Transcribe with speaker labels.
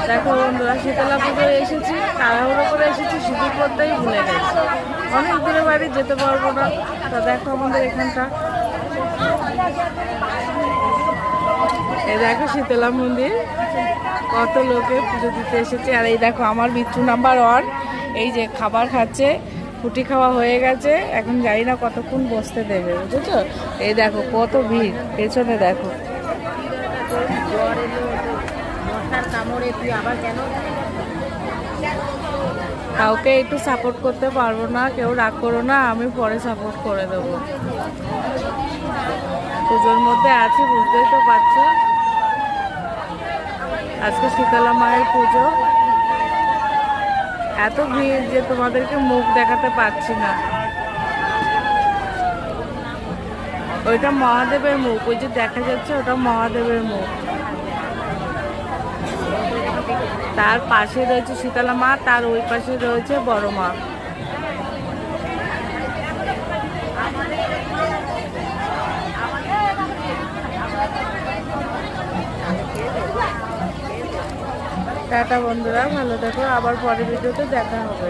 Speaker 1: দেখো বন্ধুরা, শীতলা পুজোয় এসেছি, তাড়াহুড়ো করে এসেছি, সিঁদুর পরতেই ভুলে গেছি। অনেক দূরে বাড়ি, যেতে পারবো না। তা দেখো আমাদের এখানটা, এই দেখো শীতলা মন্দির, কত লোকে পুজো দিতে এসেছে। আর এই দেখো আমার বিচ্ছু নাম্বার 1, এই যে খাবার খাচ্ছে, ফুটি খাওয়া হয়ে গেছে, এখন জানি না কতক্ষণ বসতে দেবে, বুঝেছো? এই দেখো কত ভিড়, পেছনে দেখো।
Speaker 2: কামড়ে তুই আবার কেন?
Speaker 1: কাউকে একটু সাপোর্ট করতে পারবো না, কেউ রাগ করো না, আমি পরে সাপোর্ট করে দেবো। পুজোর মধ্যে আছি, বুঝতেই তো পারছো। আজকে শীতলা মায়ের পুজো, এত ভিড় যে তোমাদেরকে মুখ দেখাতে পারছি না। ওইটা মহাদেবের মুখ, ওই যে দেখা যাচ্ছে ওটা মহাদেবের মুখ। তার পাশে রয়েছে শীতলা মা, তার ওই পাশে রয়েছে বড় মা। টাটা বন্ধুরা, ভালো থেকো, আবার পরের ভিডিওতে দেখা হবে।